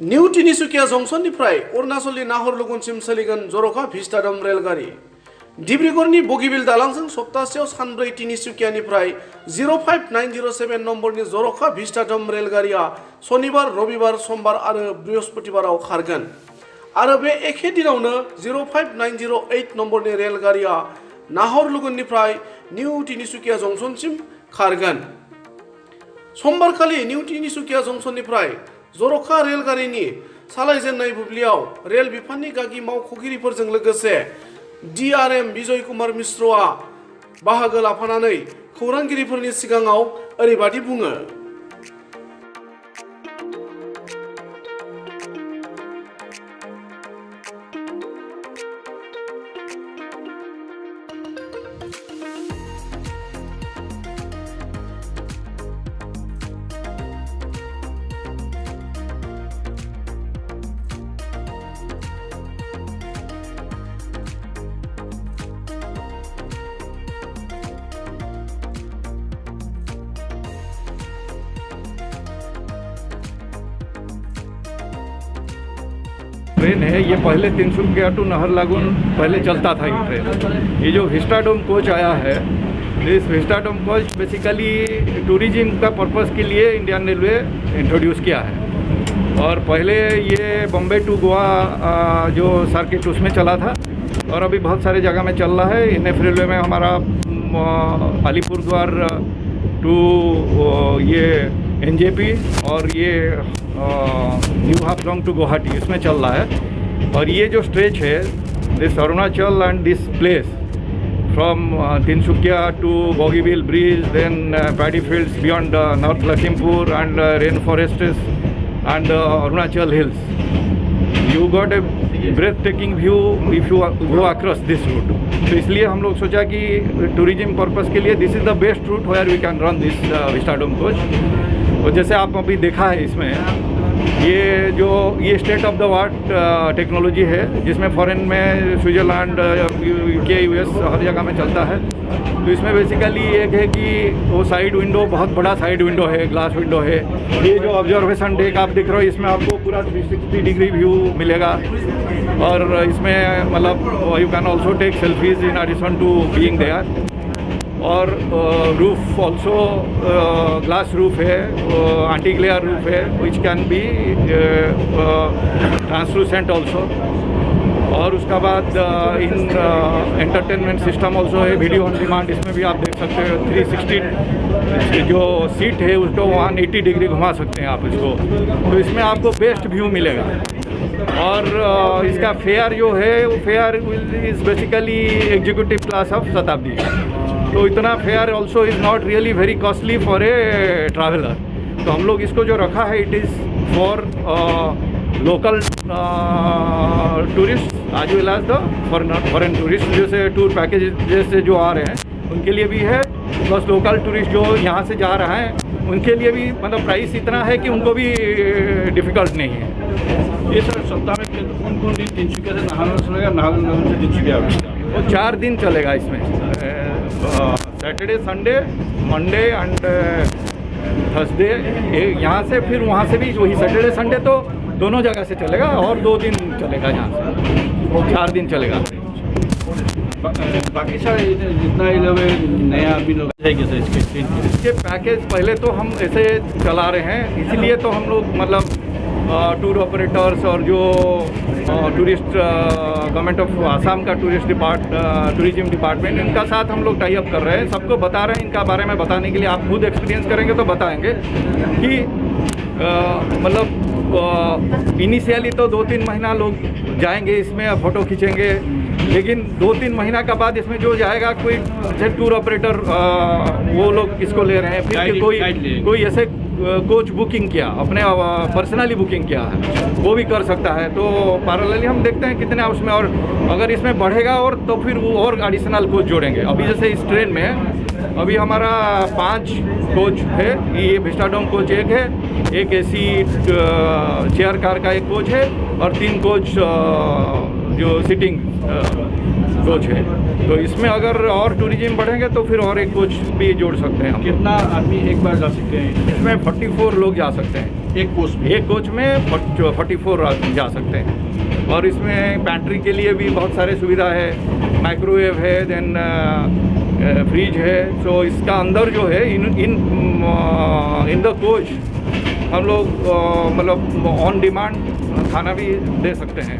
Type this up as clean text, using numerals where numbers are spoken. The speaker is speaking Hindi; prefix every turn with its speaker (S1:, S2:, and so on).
S1: निउ तिनिसुकिया जंक्शननिफ्राय अरुणाचलनि नाहरलगुनसिम सोलिगोन जर'खा भिस्टाडम रेलगारि। डिब्रुगड़नि बगिबिल दालांजों सप्तासेयाव सानब्रै तिनिसुकियानिफ्राय 05907 नम्बरनि जर'खा भिस्टाडम रेलगारिया शनिबार, रबिबार, समबार आरो बृहस्पतिबाराव खारगोन आरो बे एखे दिनावनो 05908 नम्बरनि रेलगारिया नाहरलगुननिफ्राय निउ तिनिसुकिया जंक्शनसिम खारगोन। समबारखालि निउ तिनिसुकिया जंक्शननिफ्राय जर'खा रेलगारिनि सालायजेननाय बुब्लियाव रेल बिफाननि गागि मावख'गिरिफोरजों लोगोसे DRM बिजय कुमार मिश्रआ बाहागो लाफानानै खौरांगिरिफोरनि सिगाङाव ओरैबादि बुङो।
S2: ट्रेन है ये पहले तिनसुकिया टू नाहरलगुन पहले चलता था ये ट्रेन। ये जो भिस्टाडोम कोच आया है, इस भिस्टाडोम कोच बेसिकली टूरिज्म का पर्पस के लिए इंडियन रेलवे इंट्रोड्यूस किया है। और पहले ये बॉम्बे टू गोवा जो सर्किट उसमें चला था और अभी बहुत सारे जगह में चल रहा है। NF रेलवे में हमारा अलीपुरद्वार टू ये NJP और ये न्यू हाफलोंग टू गुवाहाटी इसमें चल रहा है। और ये जो स्ट्रेच है this Arunachal and this place from Tinsukia to Bogibeel bridge, then paddy fields beyond North Lakhimpur and rain forests and Arunachal hills, you got a breathtaking view if you go across this route. तो इसलिए हम लोग सोचा कि टूरिज्म पर्पस के लिए this is the best route where we can run this vistadome coach. और जैसे आप अभी देखा है इसमें ये state of the art technology है, जिसमें फॉरेन में स्विट्ज़रलैंड, UK, US हर जगह में चलता है। तो इसमें बेसिकली एक है कि वो साइड विंडो बहुत बड़ा साइड विंडो है, ग्लास विंडो है। ये जो ऑब्जर्वेशन डेक आप दिख रहे हो इसमें आपको पूरा 360 डिग्री व्यू मिलेगा। और इसमें मतलब you can also take selfies in addition to being there. और रूफ ऑल्सो ग्लास रूफ है, एंटी ग्लेयर रूफ है which can be translucent also. और उसका बाद इन एंटरटेनमेंट सिस्टम ऑल्सो है, वीडियो ऑन डिमांड। इसमें भी आप देख सकते हो 360 जो सीट है उसको 180 डिग्री घुमा सकते हैं आप इसको। तो इसमें आपको बेस्ट व्यू मिलेगा। और इसका फेयर जो है वो fair is basically executive class of Shatabdi. तो इतना fair also is not really very costly for a traveller. तो हम लोग इसको जो रखा है it is for local tourist as well as the foreign tourist. जैसे टूर पैकेज जैसे जो आ रहे हैं उनके लिए भी है, प्लस लोकल टूरिस्ट जो यहाँ से जा रहा है उनके लिए भी मतलब प्राइस इतना है कि उनको भी डिफ़िकल्ट नहीं है।
S3: ये सर सप्ताह में कौन दिन तिनसुकिया से नाहरलगुन चलेगा, नाहरलगुन से तिनसुकिया?
S2: वो 4 दिन चलेगा इसमें, Saturday, Sunday, Monday and Thursday. यहाँ से फिर वहाँ से भी वही सैटरडे संडे तो दोनों जगह से चलेगा और 2 दिन चलेगा यहाँ से, 4 दिन चलेगा।
S3: बाकी सर जितना ये लोग नया आदमी लोग जाएंगे सर इसके
S2: पैकेज पहले तो हम ऐसे चला रहे हैं, इसलिए तो हम लोग मतलब टूर ऑपरेटर्स और जो टूरिस्ट गवर्नमेंट ऑफ आसाम का टूरिज्म डिपार्टमेंट इनका साथ हम लोग टाई अप कर रहे हैं। सबको बता रहे हैं इनका बारे में बताने के लिए। आप खुद एक्सपीरियंस करेंगे तो बताएंगे कि मतलब इनिशियली तो 2-3 महीना लोग जाएंगे इसमें, फ़ोटो खींचेंगे, लेकिन 2-3 महीना का बाद इसमें जो जाएगा कोई जैसे टूर ऑपरेटर वो लोग इसको ले रहे हैं, फिर कोई ऐसे कोच बुकिंग किया, अपने पर्सनली बुकिंग किया है, वो भी कर सकता है। तो पैरेलली हम देखते हैं कितने उसमें, और अगर इसमें बढ़ेगा और तो फिर वो और एडिशनल कोच जोड़ेंगे। अभी जैसे इस ट्रेन में अभी हमारा 5 कोच है। ये भिस्टाडोम कोच एक है, एक AC चेयर कार का एक कोच है और 3 कोच जो सिटिंग कोच है। तो इसमें अगर और टूरिज्म बढ़ेंगे तो फिर और एक कोच भी जोड़ सकते हैं हम।
S3: कितना आदमी एक बार जा सकते हैं?
S2: इसमें 44 लोग जा सकते हैं। एक कोच में 44 आदमी जा सकते हैं। और इसमें पैंट्री के लिए भी बहुत सारे सुविधा है, माइक्रोवेव है, देन फ्रिज है। सो इसका अंदर जो है इन द कोच हम लोग मतलब ऑन डिमांड खाना भी दे सकते हैं।